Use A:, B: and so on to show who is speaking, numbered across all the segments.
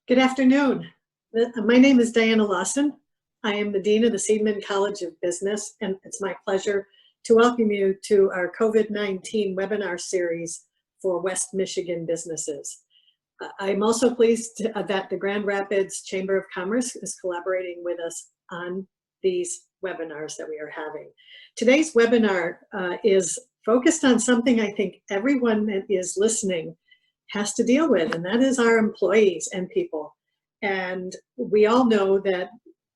A: Good afternoon. My name is Diana Lawson. I am the Dean of the Seidman College of Business, and it's my pleasure to welcome you to our COVID-19 webinar series for West Michigan businesses. I'm also pleased that the Grand Rapids Chamber of Commerce is collaborating with us on these webinars that we are having. Today's webinar is focused on something I think everyone that is listening has to deal with, and that is our employees and people. And we all know that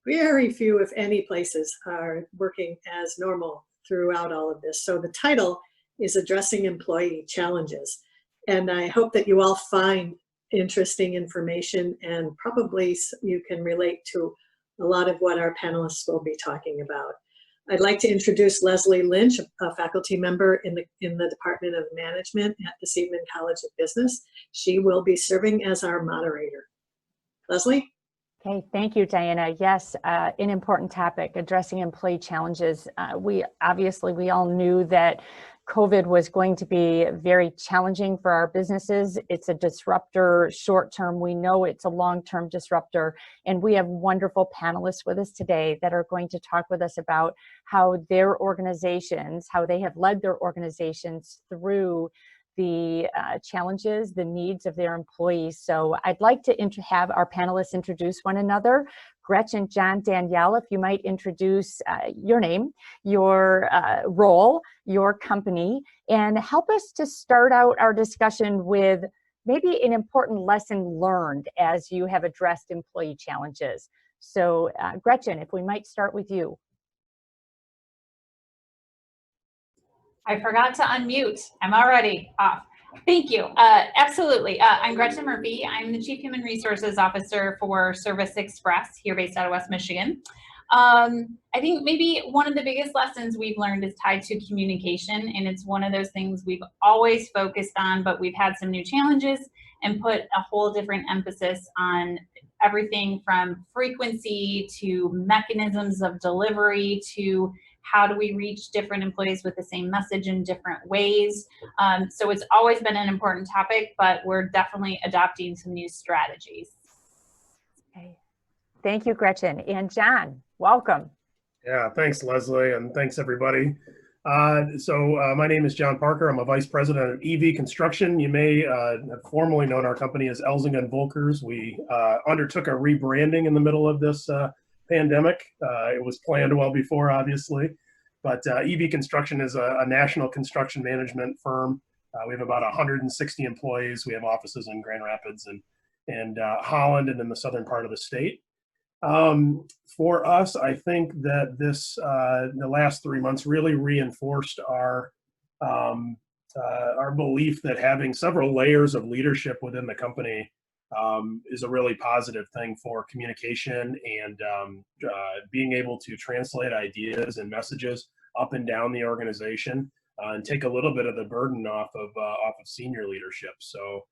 A: very few, if any, places are working as normal throughout all of this. So the title is Addressing Employee Challenges. And I hope that you all find interesting information, and probably you can relate to a lot of what our panelists will be talking about. I'd like to introduce Leslie Lynch, a faculty member in the Department of Management at the Seidman College of Business. She will be serving as our moderator. Leslie?
B: Okay, thank you, Diana. Yes, an important topic, addressing employee challenges. We all knew that COVID was going to be very challenging for our businesses. It's a disruptor short term. We know it's a long-term disruptor. And we have wonderful panelists with us today that are going to talk with us about how their organizations, how they have led their organizations through the challenges, the needs of their employees. So I'd like to have our panelists introduce one another. Gretchen, John, Danielle, if you might introduce your name, your role, your company, and help us to start out our discussion with maybe an important lesson learned as you have addressed employee challenges. So Gretchen, if we might start with you.
C: I forgot to unmute. I'm already off. Thank you. Absolutely. I'm Gretchen Murphy. I'm the Chief Human Resources Officer for Service Express here based out of West Michigan. I think maybe one of the biggest lessons we've learned is tied to communication, and it's one of those things we've always focused on, but we've had some new challenges and put a whole different emphasis on everything from frequency to mechanisms of delivery to how do we reach different employees with the same message in different ways. So it's always been an important topic, but we're definitely adopting some new strategies.
B: Okay. Thank you, Gretchen. And John, welcome.
D: Yeah, thanks, Leslie, and thanks, everybody. My name is John Parker. I'm a Vice President of EV Construction. You may have formerly known our company as Elzinga & Volkers. We undertook a rebranding in the middle of this pandemic. It was planned well before, obviously, but EV Construction is a national construction management firm. We have about 160 employees. We have offices in Grand Rapids and Holland and in the southern part of the state. For us, I think that the last 3 months really reinforced our belief that having several layers of leadership within the company is a really positive thing for communication and being able to translate ideas and messages up and down the organization and take a little bit of the burden off of senior leadership. So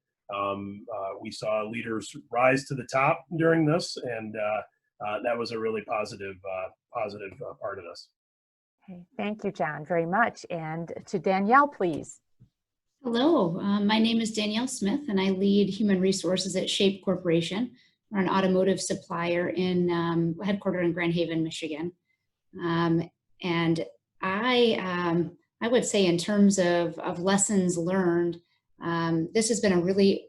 D: we saw leaders rise to the top during this, and that was a really positive part of this.
B: Okay, thank you, John, very much. And to Danielle, please.
E: Hello, my name is Danielle Smith, and I lead human resources at Shape Corporation. We're an automotive supplier headquartered in Grand Haven, Michigan. And I would say, in terms of lessons learned, this has been a really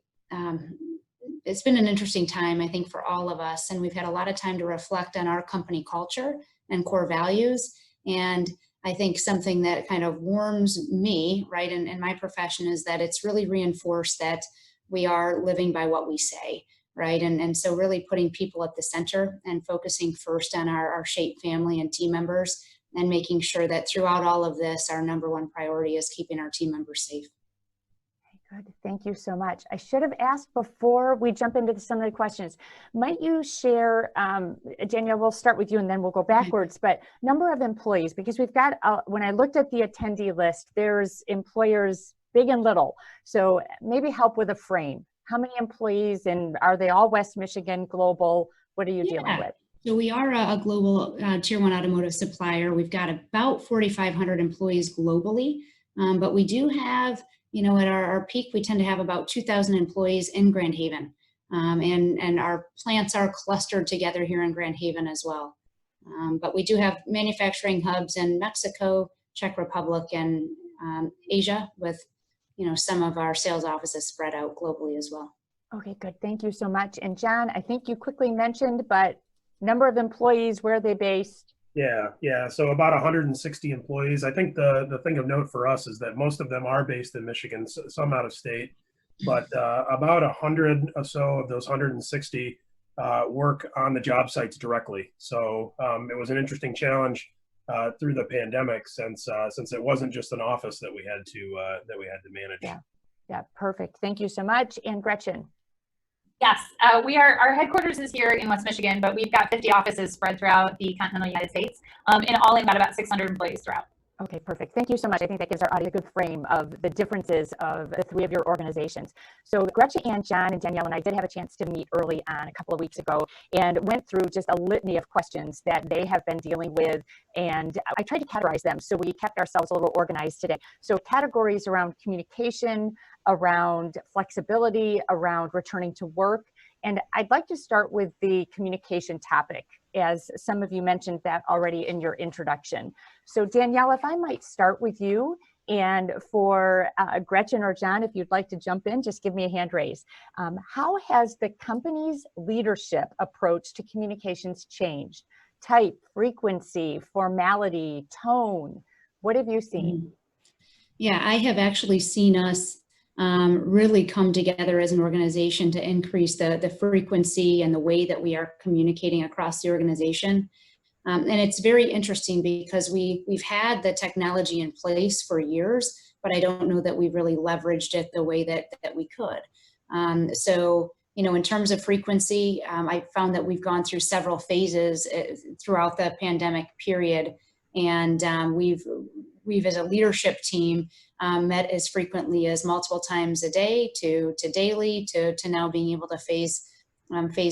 E: it's been an interesting time, I think, for all of us, and we've had a lot of time to reflect on our company culture and core values. And I think something that kind of warms me, right, in my profession is that it's really reinforced that we are living by what we say, right? And so really putting people at the center and focusing first on our Shape family and team members, and making sure that throughout all of this, our number one priority is keeping our team members safe.
B: Good. Thank you so much. I should have asked before we jump into some of the questions. Might you share, Danielle, we'll start with you and then we'll go backwards, but number of employees, because we've got, when I looked at the attendee list, there's employers big and little. So maybe help with a frame. How many employees, and are they all West Michigan, global? What are you dealing with?
E: So we are a global tier 1 automotive supplier. We've got about 4,500 employees globally, but we do have, you know, at our peak, we tend to have about 2,000 employees in Grand Haven. and our plants are clustered together here in Grand Haven as well. But we do have manufacturing hubs in Mexico, Czech Republic, and Asia, with some of our sales offices spread out globally as well.
B: Okay, good. Thank you so much. And John, I think you quickly mentioned, but number of employees, where are they based?
D: Yeah. So about 160 employees. I think the thing of note for us is that most of them are based in Michigan, some out of state, but about 100 or so of those 160 work on the job sites directly. So it was an interesting challenge through the pandemic, since it wasn't just an office that we had to manage.
B: Yeah, perfect. Thank you so much. And Gretchen.
C: Yes, our headquarters is here in West Michigan, but we've got 50 offices spread throughout the continental United States, and all in about 600 employees throughout.
B: Okay, perfect. Thank you so much. I think that gives our audience a good frame of the differences of the three of your organizations. So Gretchen and John and Danielle and I did have a chance to meet early on a couple of weeks ago and went through just a litany of questions that they have been dealing with. And I tried to categorize them, so we kept ourselves a little organized today. So categories around communication, around flexibility, around returning to work. And I'd like to start with the communication topic, as some of you mentioned that already in your introduction. So Danielle, if I might start with you, and for Gretchen or John, if you'd like to jump in, just give me a hand raise. How has the company's leadership approach to communications changed? Type, frequency, formality, tone, what have you seen?
E: Yeah, I have actually seen us really come together as an organization to increase the frequency and the way that we are communicating across the organization. And it's very interesting because we've had the technology in place for years, but I don't know that we've really leveraged it the way that we could. So, in terms of frequency, I found that we've gone through several phases throughout the pandemic period. And we've as a leadership team met as frequently as multiple times a day to daily to now being able to phase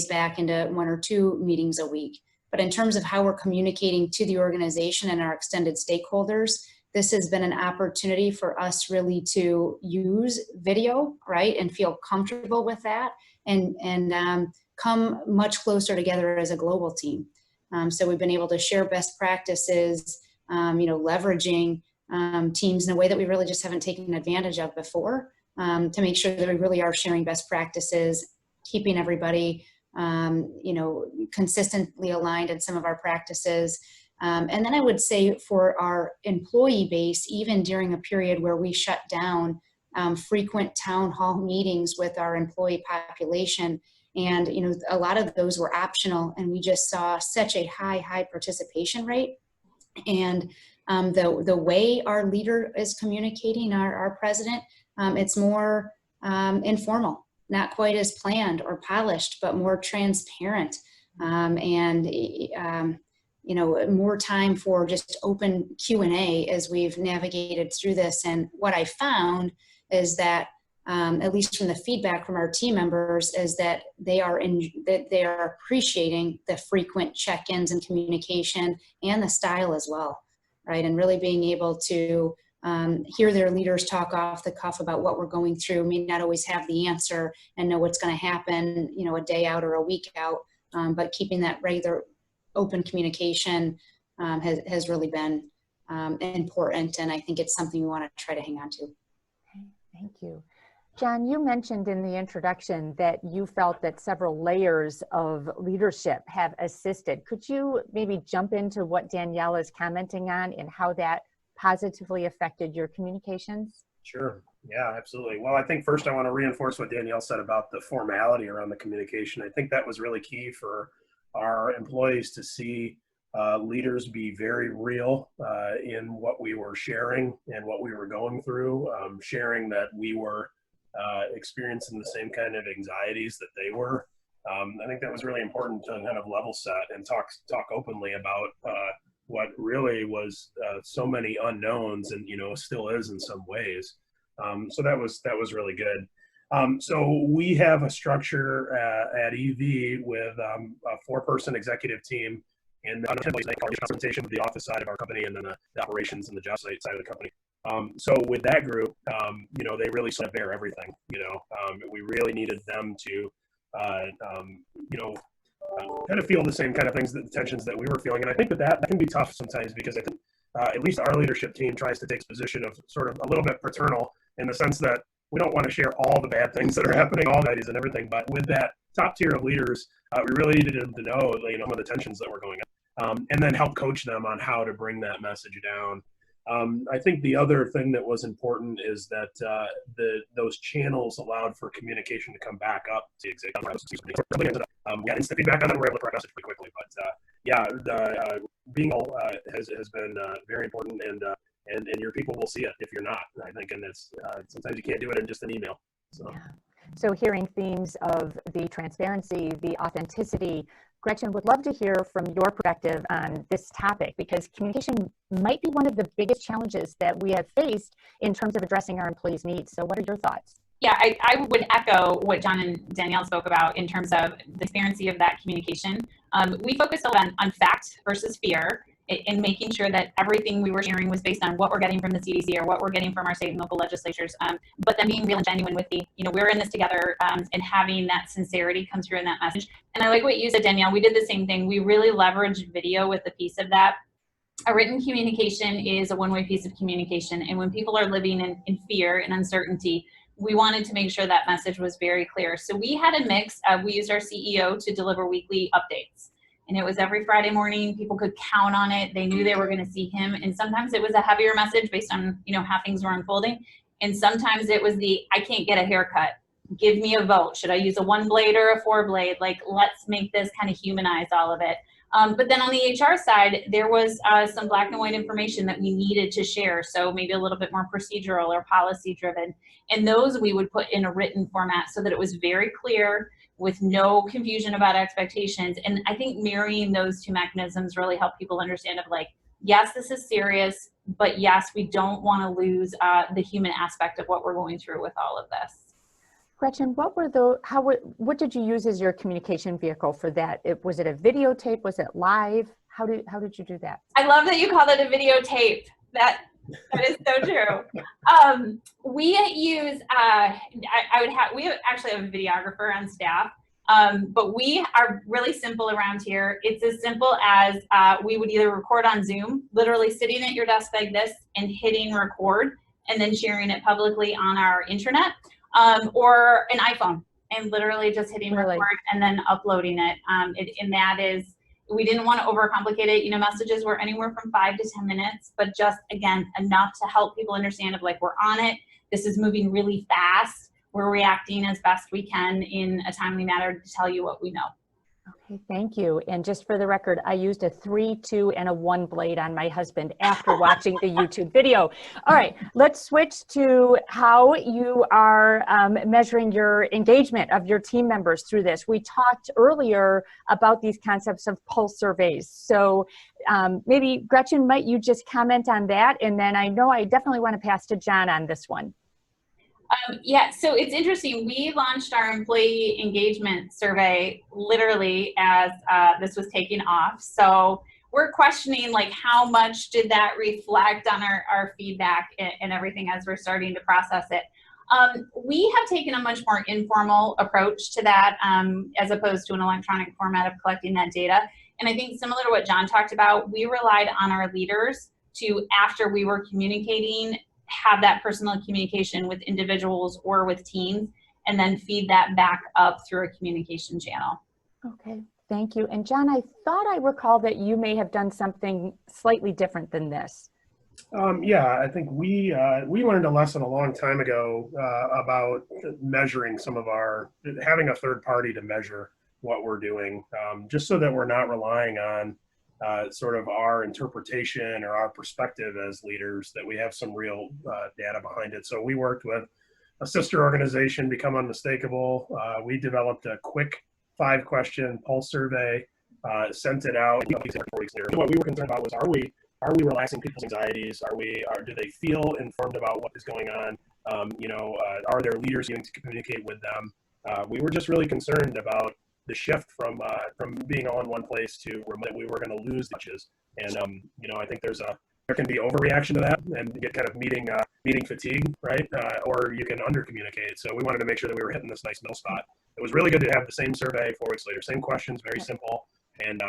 E: back into 1 or 2 meetings a week. But in terms of how we're communicating to the organization and our extended stakeholders, this has been an opportunity for us really to use video, right, and feel comfortable with that, and come much closer together as a global team. So we've been able to share best practices, leveraging teams in a way that we really just haven't taken advantage of before, to make sure that we really are sharing best practices, keeping everybody, consistently aligned in some of our practices. And then I would say for our employee base, even during a period where we shut down, frequent town hall meetings with our employee population, and a lot of those were optional, and we just saw such a high participation rate. And the way our leader is communicating, our president, it's more informal, not quite as planned or polished, but more transparent, and more time for just open Q&A as we've navigated through this. And what I found is that, at least from the feedback from our team members, is that they are appreciating the frequent check-ins and communication and the style as well, right? And really being able to hear their leaders talk off the cuff about what we're going through, may not always have the answer and know what's going to happen, a day out or a week out, but keeping that regular open communication has really been important, and I think it's something we want to try to hang on to.
B: Okay, thank you. John, you mentioned in the introduction that you felt that several layers of leadership have assisted. Could you maybe jump into what Danielle is commenting on and how that positively affected your communications?
D: Sure. Yeah, absolutely. Well, I think first I want to reinforce what Danielle said about the formality around the communication. I think that was really key for our employees to see leaders be very real in what we were sharing and what we were going through, sharing that we were experiencing the same kind of anxieties that they were. I think that was really important to kind of level set and talk openly about what really was so many unknowns, and still is in some ways. So that was really good. So we have a structure at EV with a 4-person executive team, and the presentation of the office side of our company, and then the operations and the job site side of the company. So with that group, they really sort of bear everything. We really needed them to kind of feel the same kind of things, the tensions that we were feeling. And I think that can be tough sometimes, because I think at least our leadership team tries to take a position of sort of a little bit paternal, in the sense that we don't want to share all the bad things that are happening, all the ideas and everything. But with that top tier of leaders, we really needed them to know, some of the tensions that were going on, and then help coach them on how to bring that message down. I think the other thing that was important is that those channels allowed for communication to come back up to executive. We got instant feedback on that. We were able to process pretty quickly. But being all has been very important, and your people will see it if you're not, I think. And it's sometimes you can't do it in just an email. So.
B: Yeah. So hearing themes of the transparency, the authenticity, Gretchen, would love to hear from your perspective on this topic, because communication might be one of the biggest challenges that we have faced in terms of addressing our employees' needs. So what are your thoughts?
C: Yeah, I would echo what John and Danielle spoke about in terms of the transparency of that communication. We focused a lot on fact versus fear, in making sure that everything we were sharing was based on what we're getting from the CDC or what we're getting from our state and local legislatures, but then being real and genuine with we're in this together, and having that sincerity come through in that message. And I like what you said, Danielle. We did the same thing. We really leveraged video with the piece of that. A written communication is a one-way piece of communication, and when people are living in fear and uncertainty, we wanted to make sure that message was very clear. So we had a mix. We used our CEO to deliver weekly updates. And it was every Friday morning. People could count on it. They knew they were going to see him. And sometimes it was a heavier message based on, how things were unfolding. And sometimes it was I can't get a haircut. Give me a vote. Should I use a 1-blade or a 4-blade? Let's make this kind of humanize all of it. But then on the HR side, there was some black and white information that we needed to share. So maybe a little bit more procedural or policy driven. And those we would put in a written format so that it was very clear, with no confusion about expectations. And I think marrying those two mechanisms really help people understand yes, this is serious, but yes, we don't want to lose the human aspect of what we're going through with all of this.
B: Gretchen, what did you use as your communication vehicle for that? Was it a videotape? Was it live? How did you do that?
C: I love that you call it a videotape. That is so true. We use, we actually have a videographer on staff, but we are really simple around here. It's as simple as we would either record on Zoom, literally sitting at your desk like this and hitting record and then sharing it publicly on our intranet, or an iPhone and literally just hitting record and then uploading it. And that is, we didn't want to overcomplicate it. Messages were anywhere from 5 to 10 minutes, but just, again, enough to help people understand we're on it. This is moving really fast. We're reacting as best we can in a timely manner to tell you what we know.
B: Okay, thank you. And just for the record, I used a 3, 2, and a 1 blade on my husband after watching the YouTube video. All right, let's switch to how you are measuring your engagement of your team members through this. We talked earlier about these concepts of pulse surveys. So maybe Gretchen, might you just comment on that? And then I know I definitely want to pass to John on this one.
C: Yeah, so it's interesting. We launched our employee engagement survey literally as this was taking off. So we're questioning how much did that reflect on our feedback and everything as we're starting to process it. We have taken a much more informal approach to that as opposed to an electronic format of collecting that data. And I think similar to what John talked about, we relied on our leaders to, after we were communicating, have that personal communication with individuals or with teams, and then feed that back up through a communication channel.
B: Okay, thank you. And John, I thought I recall that you may have done something slightly different than this.
D: Yeah, I think we learned a lesson a long time ago about measuring having a third party to measure what we're doing, just so that we're not relying on sort of our interpretation or our perspective as leaders, that we have some real data behind it. So we worked with a sister organization, Become Unmistakable. We developed a quick 5-question pulse survey, sent it out 4 weeks later. What we were concerned about was, are we relaxing people's anxieties? Do they feel informed about what is going on? Are their leaders going to communicate with them? We were just really concerned about the shift from being all in one place to remote, that we were going to lose touches. And I think there can be overreaction to that and get kind of meeting fatigue, right? Or you can under communicate. So we wanted to make sure that we were hitting this nice middle spot. it was really good to have the same survey 4 weeks later, same questions, very simple. And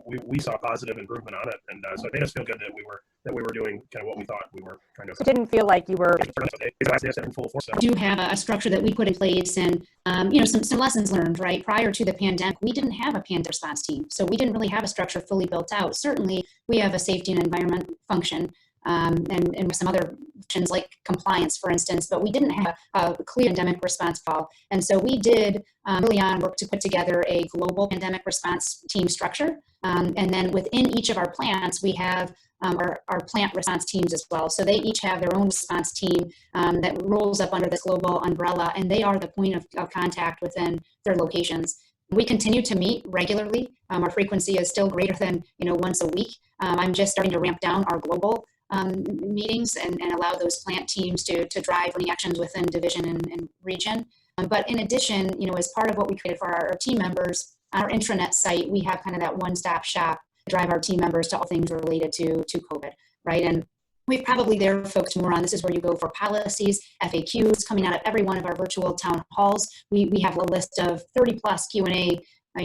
D: we saw positive improvement on it, and so it made us feel good that we were doing kind of what we thought we were trying to.
B: So it didn't feel like you were.
D: In full force.
E: We do have a structure that we put in place, and you know, some lessons learned. Right, prior to the pandemic, we didn't have a pandemic response team, so we didn't really have a structure fully built out. Certainly, we have a safety and environment function, and some other functions like compliance, for instance, but we didn't have a clear pandemic response call. And so we did early on work to put together a global pandemic response team structure. And then within each of our plants, we have our plant response teams as well. So they each have their own response team that rolls up under this global umbrella, and they are the point of contact within their locations. We continue to meet regularly. Our frequency is still greater than once a week. I'm just starting to ramp down our global meetings and allow those plant teams to drive any actions within division and region. But in addition, as part of what we created for our team members, on our intranet site, we have kind of that one-stop shop to drive our team members to all things related to COVID, right? And we've probably there focused more on, this is where you go for policies, FAQs, coming out of every one of our virtual town halls. We have a list of 30 plus Q&A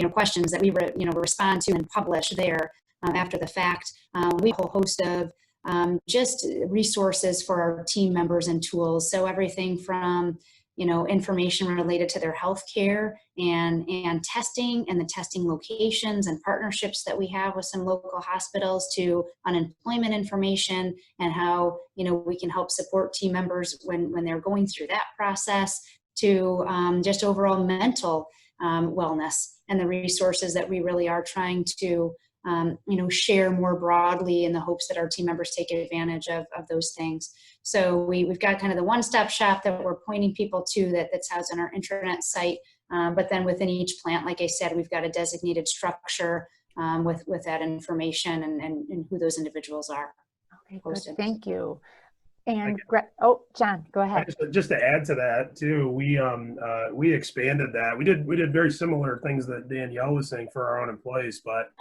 E: questions that we respond to and publish there after the fact. We have a whole host of just resources for our team members and tools. So everything from information related to their health care and testing and the testing locations and partnerships that we have with some local hospitals, to unemployment information and how we can help support team members when they're going through that process, to just overall mental wellness and the resources that we really are trying to share more broadly in the hopes that our team members take advantage of those things. So we've got kind of the one-stop shop that we're pointing people to that's housed on our intranet site. But then within each plant, like I said, we've got a designated structure with that information and who those individuals are.
B: Okay, good. Thank you. And John, go ahead.
D: Just to add to that too, we expanded that. We did very similar things that Danielle was saying for our own employees, but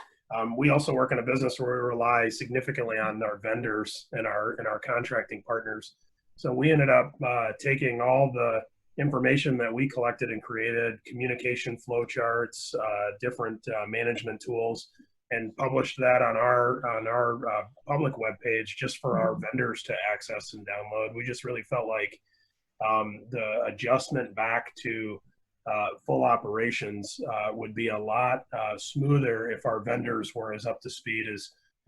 D: we also work in a business where we rely significantly on our vendors and our contracting partners. So we ended up taking all the information that we collected and created, communication flow charts, different management tools, and published that on our public webpage just for our vendors to access and download. We just really felt like the adjustment back to full operations would be a lot smoother if our vendors were as up to speed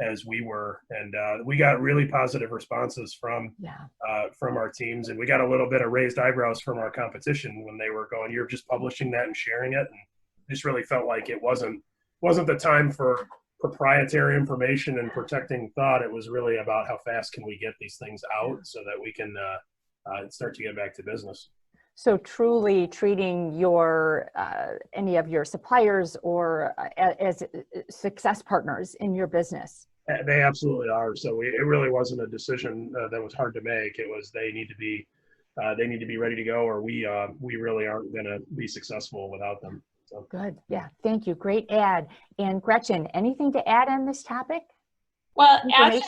D: as we were, and we got really positive responses from our teams, and we got a little bit of raised eyebrows from our competition when they were going, "You're just publishing that and sharing it," and just really felt like it wasn't the time for proprietary information and protecting thought. It was really about how fast can we get these things out so that we can start to get back to business.
B: So truly treating your any of your suppliers or as success partners in your business.
D: They absolutely are. So it really wasn't a decision that was hard to make. It was they need to be ready to go, or we really aren't going to be successful without them. So.
B: Good. Yeah. Thank you. Great ad. And Gretchen, anything to add on this topic?
C: Well, as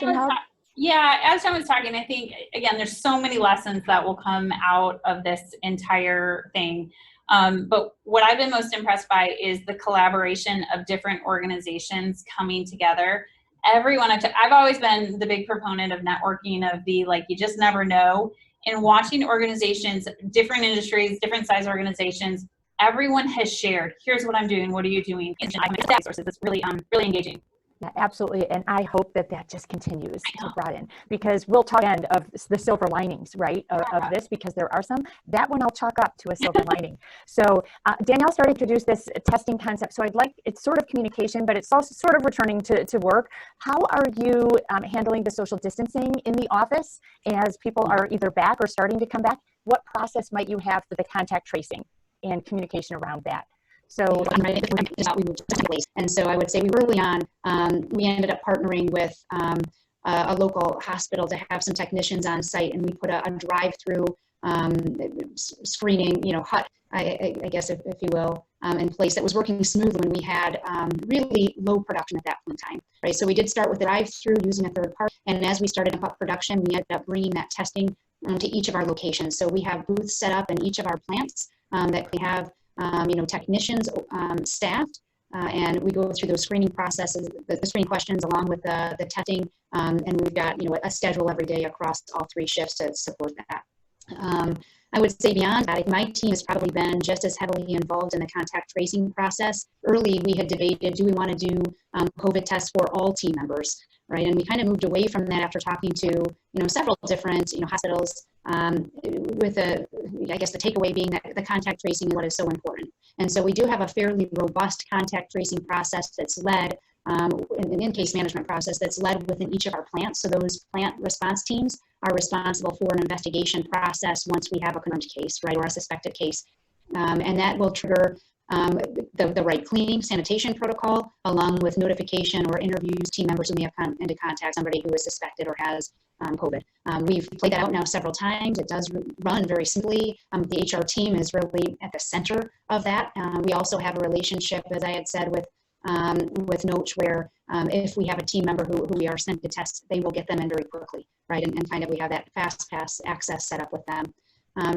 C: John was talking, I think, again, there's so many lessons that will come out of this entire thing. But what I've been most impressed by is the collaboration of different organizations coming together. Everyone, I've always been the big proponent of networking, of the, like, you just never know. And watching organizations, different industries, different size organizations, everyone has shared, here's what I'm doing, what are you doing? And resources. It's really, really engaging.
B: Yeah, absolutely. And I hope that just continues to broaden, because we'll talk end of the silver linings, right, of this, because there are some. That one I'll chalk up to a silver lining. So Danielle started to introduce this testing concept. So it's sort of communication, but it's also sort of returning to work. How are you handling the social distancing in the office as people are either back or starting to come back? What process might you have for the contact tracing and communication around that? So
E: we moved to place. And so I would say we early on, we ended up partnering with a local hospital to have some technicians on site, and we put a drive-through screening, hut, I guess, if you will, in place that was working smoothly when we had really low production at that point in time, right? So we did start with the drive-through using a third party, and as we started up production, we ended up bringing that testing to each of our locations. So we have booths set up in each of our plants that we have technicians staffed. And we go through those screening processes, the screening questions along with the testing, and we've got a schedule every day across all 3 shifts to support that. I would say beyond that, my team has probably been just as heavily involved in the contact tracing process. Early, we had debated, do we want to do COVID tests for all team members, right? And we kind of moved away from that after talking to several different hospitals. With I guess the takeaway being that the contact tracing is what is so important. And so we do have a fairly robust contact tracing process that's led, an in-case management process that's led within each of our plants. So those plant response teams are responsible for an investigation process once we have a confirmed case, right, or a suspected case. And that will trigger the right cleaning, sanitation protocol, along with notification or interviews team members who may have come into contact somebody who is suspected or has COVID. We've played that out now several times. It does run very simply. The HR team is really at the center of that. We also have a relationship, as I had said, with Noach, where if we have a team member who we are sent to test, they will get them in very quickly, right? And kind of we have that fast pass access set up with them.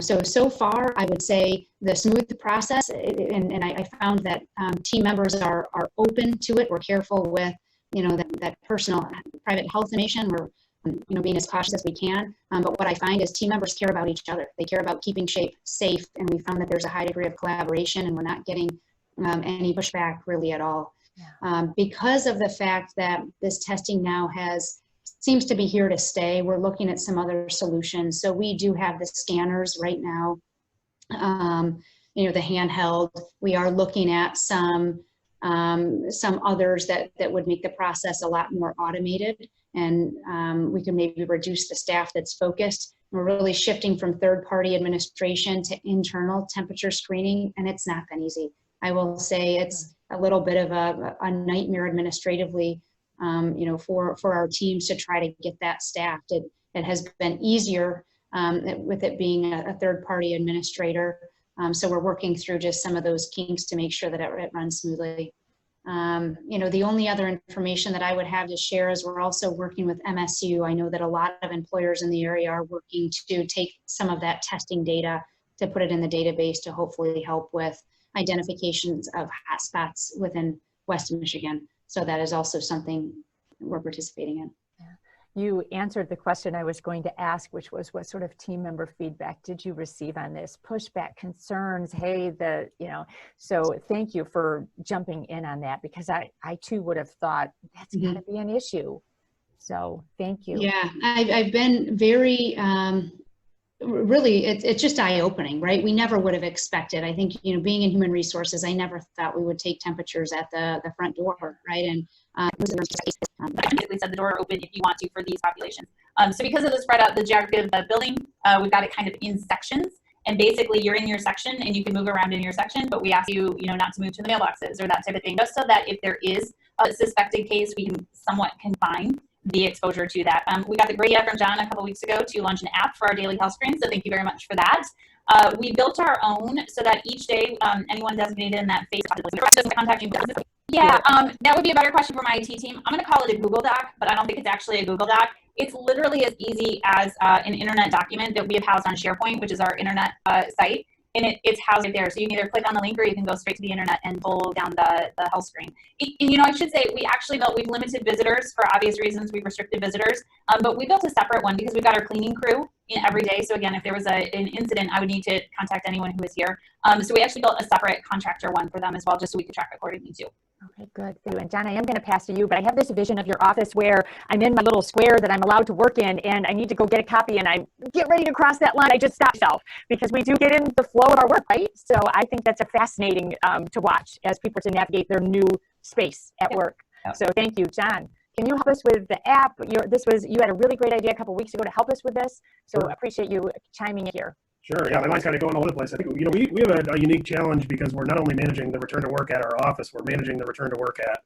E: So far, I would say the smooth process, and I found that team members are open to it. We're careful with, that personal, private health information. We're, being as cautious as we can. But what I find is team members care about each other. They care about keeping SHAPE safe, and we found that there's a high degree of collaboration, and we're not getting any pushback really at all. Yeah. Because of the fact that this testing now seems to be here to stay, we're looking at some other solutions. So we do have the scanners right now, the handheld. We are looking at some others that would make the process a lot more automated, and we can maybe reduce the staff that's focused. We're really shifting from third-party administration to internal temperature screening, and it's not been easy. I will say it's a little bit of a nightmare administratively, for our teams to try to get that staffed. It has been easier with it being a third-party administrator. So we're working through just some of those kinks to make sure that it runs smoothly. The only other information that I would have to share is we're also working with MSU. I know that a lot of employers in the area are working to take some of that testing data to put it in the database to hopefully help with identifications of hotspots within West Michigan. So that is also something we're participating in.
B: You answered the question I was going to ask, which was what sort of team member feedback did you receive on this? Pushback, concerns, hey, so thank you for jumping in on that, because I too would have thought that's got to be an issue. So thank you.
E: Yeah, I've been very, really, it's just eye-opening, right? We never would have expected. I think, being in human resources, I never thought we would take temperatures at the front door, right? And
C: basically said the door open if you want to for these populations. So because of the spread out the geography of the building, we've got it kind of in sections. And basically you're in your section and you can move around in your section, but we ask you, not to move to the mailboxes or that type of thing, just so that if there is a suspected case, we can somewhat confine the exposure to that. We got the great idea from John a couple weeks ago to launch an app for our daily health screen. So thank you very much for that. We built our own so that each day anyone designated in that phase contact you. Yeah, that would be a better question for my IT team. I'm going to call it a Google Doc, but I don't think it's actually a Google Doc. It's literally as easy as an internet document that we have housed on SharePoint, which is our internet site. And it's housed right there. So you can either click on the link or you can go straight to the internet and pull down the health screen. And I should say, we've limited visitors for obvious reasons. We've restricted visitors, but we built a separate one because we've got our cleaning crew in every day. So again, if there was an incident, I would need to contact anyone who is here. So we actually built a separate contractor one for them as well, just so we could track accordingly too.
B: Okay, good. Thank you. And John, I am going to pass to you, but I have this vision of your office where I'm in my little square that I'm allowed to work in, and I need to go get a copy, and I get ready to cross that line. I just stop myself because we do get in the flow of our work, right? So I think that's a fascinating to watch as people to navigate their new space at work. Yep. So thank you, John. Can you help us with the app? You had a really great idea a couple weeks ago to help us with this. So I appreciate you chiming in here.
D: Sure. Yeah, my mind's kind of going all over the place. I think we have a unique challenge because we're not only managing the return to work at our office, we're managing the return to work at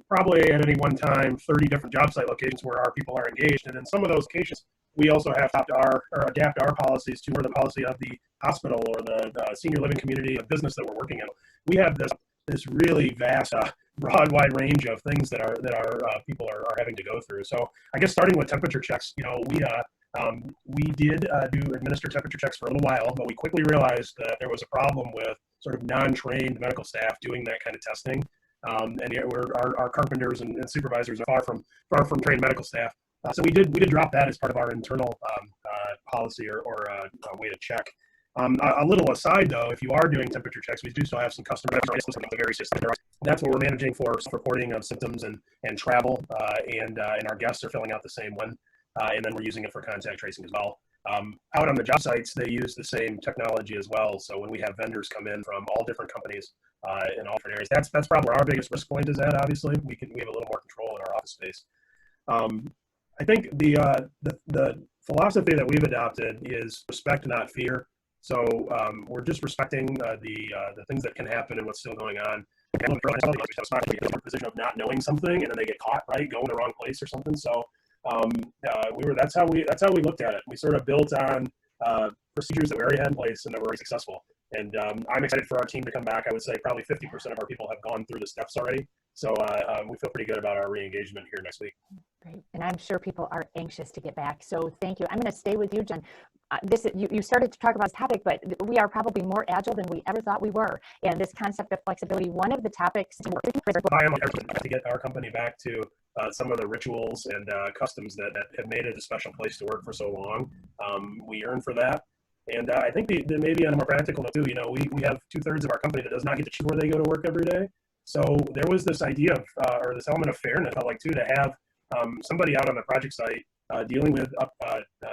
D: probably at any one time 30 different job site locations where our people are engaged. And in some of those cases, we also have to adapt our policies to the policy of the hospital or the senior living community of business that we're working in. We have this really vast, broad, wide range of things that our people are having to go through. So I guess starting with temperature checks, we did administer temperature checks for a little while, but we quickly realized that there was a problem with sort of non-trained medical staff doing that kind of testing. And our carpenters and supervisors are far from trained medical staff. So we did drop that as part of our internal policy or way to check. A little aside though, if you are doing temperature checks, we do still have some customers the very system. That's what we're managing for reporting of symptoms and travel, and our guests are filling out the same one, and then we're using it for contact tracing as well. Out on the job sites, they use the same technology as well. So when we have vendors come in from all different companies in all different areas, that's probably where our biggest risk point is at. Obviously, we have a little more control in our office space. I think the philosophy that we've adopted is respect, not fear. So we're just respecting the things that can happen and what's still going on. We have a position of not knowing something, and then they get caught, right, going the wrong place or something. So that's how we looked at it. We sort of built on procedures that we already had in place and that were very successful. And I'm excited for our team to come back. I would say probably 50% of our people have gone through the steps already. So we feel pretty good about our re-engagement here next week.
B: Great. And I'm sure people are anxious to get back. So thank you. I'm going to stay with you, Jen. You started to talk about this topic, but we are probably more agile than we ever thought we were. And this concept of flexibility, one of the topics
D: I am to get our company back to some of the rituals and customs that have made it a special place to work for so long. We yearn for that. And I think that maybe on a more practical note too, we have 2/3 of our company that does not get to choose where they go to work every day. So there was this idea of, or this element of fairness, I felt like too, to have somebody out on the project site dealing with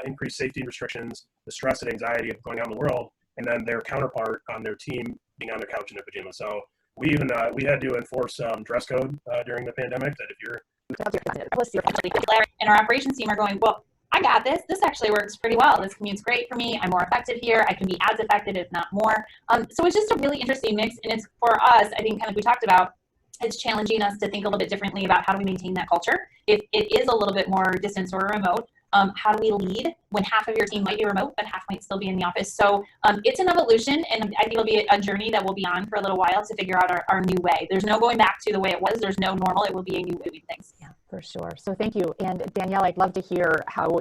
D: increased safety restrictions, the stress and anxiety of going out in the world, and then their counterpart on their team being on their couch in their pajamas. So we even we had to enforce dress code during the pandemic, that if you're
C: and our operations team are going, well, I got this. This actually works pretty well. This commute's great for me. I'm more effective here. I can be as effective, if not more. So it's just a really interesting mix. And it's for us, I think kind of we talked about, it's challenging us to think a little bit differently about how do we maintain that culture. If it is a little bit more distance or remote, how do we lead when half of your team might be remote, but half might still be in the office? So it's an evolution, and I think it'll be a journey that we'll be on for a little while to figure out our new way. There's no going back to the way it was. There's no normal. It will be a new way of doing things.
B: Yeah, for sure. So thank you. And Danielle, I'd love to hear how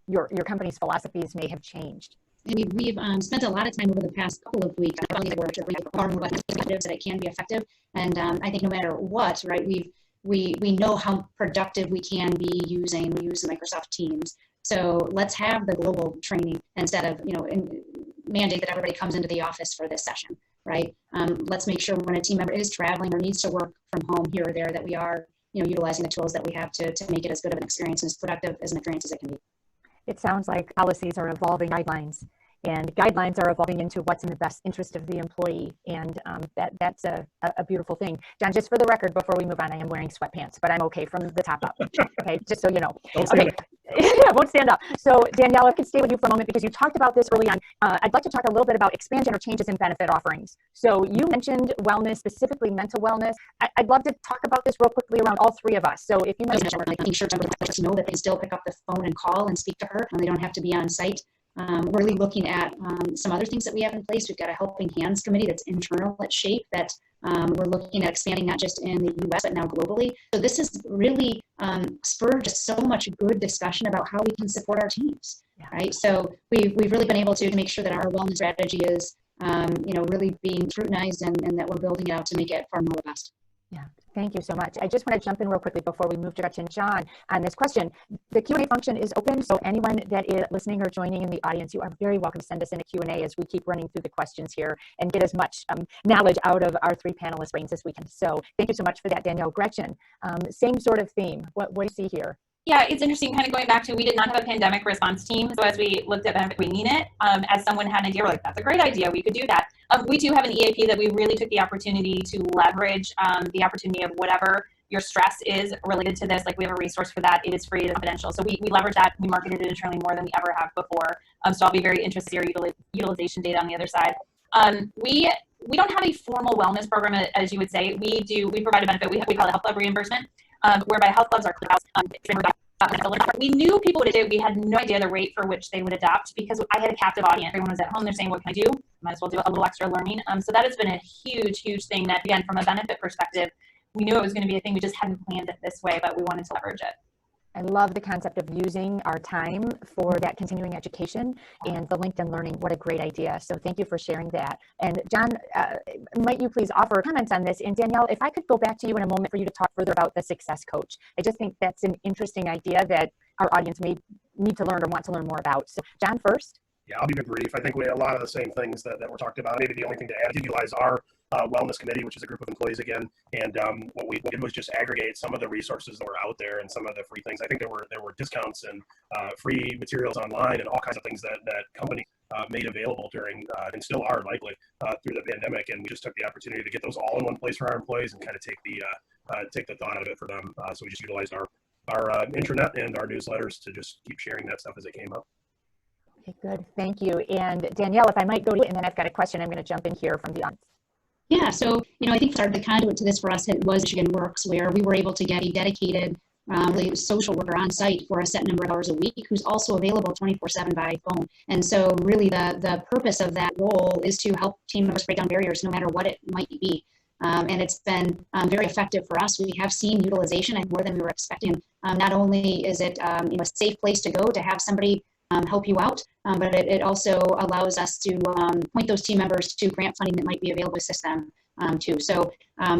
B: your company's philosophies may have changed.
E: And we've spent a lot of time over the past couple of weeks on the work to far more effective so that it can be effective. And I think no matter what, right, we know how productive we can be using Microsoft Teams. So let's have the global training instead of, mandate that everybody comes into the office for this session, right? Let's make sure when a team member is traveling or needs to work from home here or there, that we are, utilizing the tools that we have to make it as good of an experience and as productive as an experience as it can be.
B: It sounds like policies are evolving guidelines, and guidelines are evolving into what's in the best interest of the employee. And that's a beautiful thing. John, just for the record, before we move on, I am wearing sweatpants, but I'm okay from the top up. Okay, just so you know. Okay. Yeah, won't stand up. So Danielle, I could stay with you for a moment because you talked about this early on. I'd like to talk a little bit about expansion or changes in benefit offerings. So you mentioned wellness, specifically mental wellness. I'd love to talk about this real quickly around all three of us. So if you mentioned
E: making sure to know that they still pick up the phone and call and speak to her, and they don't have to be on site. We're really looking at some other things that we have in place. We've got a Helping Hands committee that's internal at SHAPE that we're looking at expanding not just in the US, but now globally. So this has really spurred just so much good discussion about how we can support our teams, right? So we've really been able to make sure that our wellness strategy is, really being scrutinized and that we're building it out to make it far more robust.
B: Yeah, thank you so much. I just want to jump in real quickly before we move to Gretchen. John, on this question, the Q&A function is open, so anyone that is listening or joining in the audience, you are very welcome to send us in a Q&A as we keep running through the questions here and get as much knowledge out of our three panelists' brains as we can. So thank you so much for that, Danielle. Gretchen, same sort of theme. What do you see here?
C: Yeah, it's interesting kind of going back to, we did not have a pandemic response team. So as we looked at benefit winging it, as someone had an idea, we're like, that's a great idea. We could do that. We do have an EAP that we really took the opportunity to leverage the opportunity of whatever your stress is related to this. Like we have a resource for that. It is free, it is confidential. So we leverage that. We marketed it internally more than we ever have before. So I'll be very interested in your utilization data on the other side. We don't have a formal wellness program, as you would say. We provide a benefit. We call it health club reimbursement. Whereby health clubs are we knew people would do. We had no idea the rate for which they would adopt because I had a captive audience. Everyone was at home. They're saying, what can I do? Might as well do a little extra learning. So that has been a huge, huge thing that, again, from a benefit perspective, we knew it was going to be a thing. We just hadn't planned it this way, but we wanted to leverage it.
B: I love the concept of using our time for that continuing education and the LinkedIn learning. What a great idea. So thank you for sharing that. And John, might you please offer comments on this? And Danielle, if I could go back to you in a moment for you to talk further about the success coach. I just think that's an interesting idea that our audience may need to learn or want to learn more about. So John first.
D: Yeah, I'll be brief. I think we a lot of the same things that were talked about. Maybe the only thing to add is utilize our wellness committee, which is a group of employees again. And what we did was just aggregate some of the resources that were out there and some of the free things. I think there were discounts and free materials online and all kinds of things that companies made available during and still are likely through the pandemic. And we just took the opportunity to get those all in one place for our employees and kind of take the thought out of it for them. So we just utilized our intranet and our newsletters to just keep sharing that stuff as it came up.
B: Okay, good. Thank you. And Danielle, if I might go to you, and then I've got a question I'm going to jump in here from the audience.
E: Yeah, so, I think the conduit to this for us was Michigan Works, where we were able to get a dedicated social worker on site for a set number of hours a week, who's also available 24/7 by phone. And so really the purpose of that role is to help team members break down barriers, no matter what it might be. And it's been very effective for us. We have seen utilization and more than we were expecting. Not only is it a safe place to go to have somebody help you out, but it also allows us to point those team members to grant funding that might be available to assist them too. So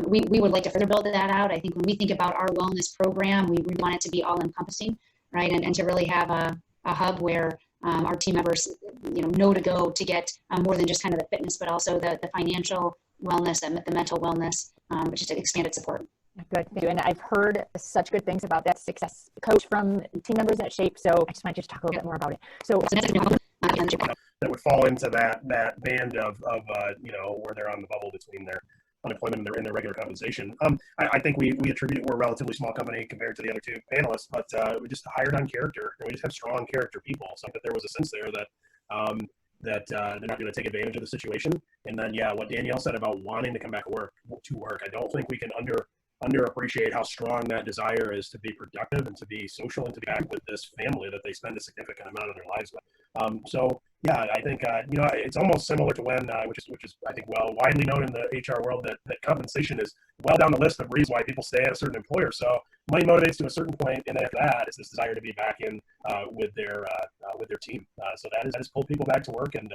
E: we would like to further build that out. I think when we think about our wellness program, we want it to be all encompassing, right? And to really have a hub where our team members know to go to get more than just kind of the fitness, but also the financial wellness and the mental wellness, which is expanded support.
B: Good, thank you. And I've heard such good things about that success coach from team members at Shape. So I just might just talk a little bit more about it. So
D: that would fall into that band of where they're on the bubble between their unemployment and their regular compensation. I think we attribute we're a relatively small company compared to the other two panelists, but we just hired on character, and we just have strong character people. So that there was a sense there that they're not going to take advantage of the situation. And then, what Danielle said about wanting to come back to work, I don't think we can underappreciate how strong that desire is to be productive and to be social and to be back with this family that they spend a significant amount of their lives with. I think it's almost similar to when which is I think widely known in the HR world that compensation is well down the list of reasons why people stay at a certain employer. So money motivates to a certain point, and then after that is this desire to be back in with their team. So that has pulled people back to work, and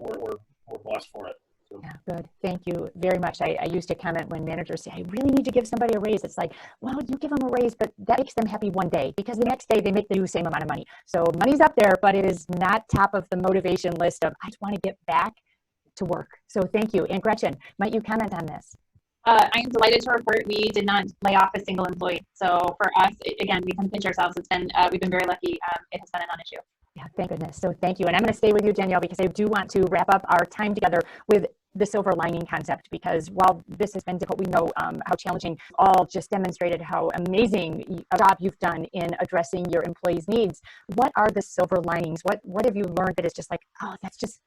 D: we're blessed for it.
B: Yeah, good. Thank you very much. I used to comment when managers say, I really need to give somebody a raise. It's like, well, you give them a raise, but that makes them happy one day, because the next day they make the same amount of money. So money's up there, but it is not top of the motivation list of, I just want to get back to work. So thank you. And Gretchen, might you comment on this?
C: I am delighted to report we did not lay off a single employee. So for us, again, we can pinch ourselves. We've been very lucky. It has been a non-issue.
B: Yeah, thank goodness. So thank you. And I'm going to stay with you, Danielle, because I do want to wrap up our time together with the silver lining concept, because while this has been difficult, we know how challenging, all just demonstrated how amazing a job you've done in addressing your employees' needs. What are the silver linings? What have you learned that is just like, oh, that's just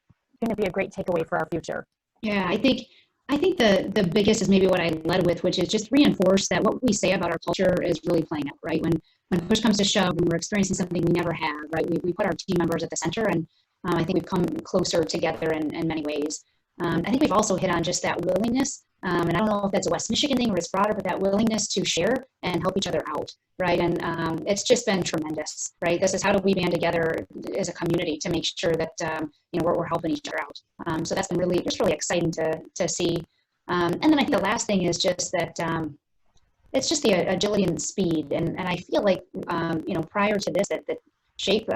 B: going to be a great takeaway for our future?
E: Yeah, I think the biggest is maybe what I led with, which is just reinforce that what we say about our culture is really playing out, right? When push comes to shove, when we're experiencing something we never have, right? We put our team members at the center, and I think we've come closer together in many ways. I think we've also hit on just that willingness, and I don't know if that's a West Michigan thing or it's broader, but that willingness to share and help each other out, right? And it's just been tremendous, right? This is how do we band together as a community to make sure that we're helping each other out. So that's been really exciting to see. And then I think the last thing is just that it's just the agility and speed, and I feel like prior to this that Shape,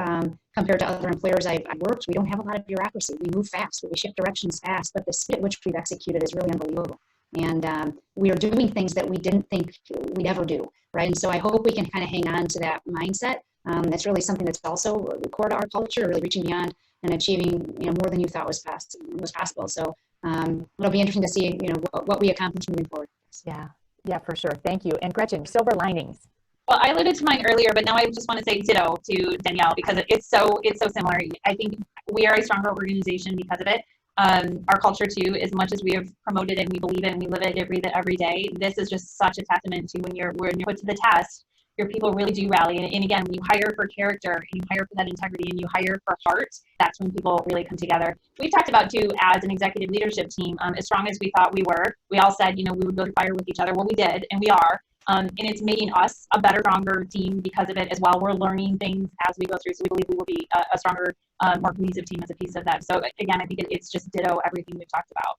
E: compared to other employers I've worked, we don't have a lot of bureaucracy. We move fast, we shift directions fast, but the speed at which we've executed is really unbelievable. And we are doing things that we didn't think we'd ever do, right? And so I hope we can kind of hang on to that mindset. That's really something that's also core to our culture, really reaching beyond and achieving more than you thought was possible. So it'll be interesting to see what we accomplish moving forward.
B: Yeah, for sure. Thank you. And Gretchen, silver linings.
C: Well, I alluded to mine earlier, but now I just want to say ditto to Danielle, because it's so similar. I think we are a stronger organization because of it. Our culture too, as much as we have promoted and we believe it and we live it, breathe it every day, this is just such a testament to when you're put to the test, your people really do rally. And again, when you hire for character and you hire for that integrity and you hire for heart, that's when people really come together. We've talked about too, as an executive leadership team, as strong as we thought we were, we all said, we would go to fire with each other. Well, we did, and we are. And it's making us a better, stronger team because of it as well. We're learning things as we go through, so we believe we will be a stronger, more cohesive team as a piece of that. So again, I think it's just ditto everything we've talked about.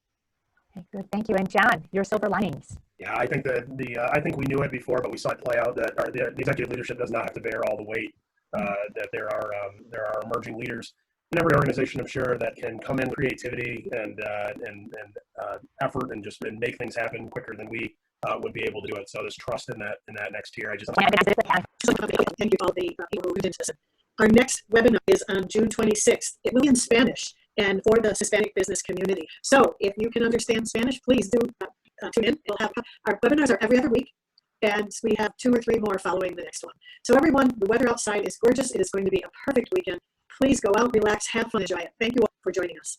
B: Okay, good, thank you. And John, your silver linings.
D: Yeah, I think that I think we knew it before, but we saw it play out that the executive leadership does not have to bear all the weight. That there are emerging leaders in every organization, I'm sure, that can come in creativity and effort and just make things happen quicker than we would be able to do it. So there's trust in that next tier.
A: Thank you all the people who did this. Our next webinar is on June 26th. It will be in Spanish and for the Hispanic business community. So if you can understand Spanish, please do tune in. We'll have our webinars are every other week, and we have 2 or 3 more following the next one. So everyone, the weather outside is gorgeous. It is going to be a perfect weekend. Please go out, relax, have fun, enjoy it. Thank you all for joining us.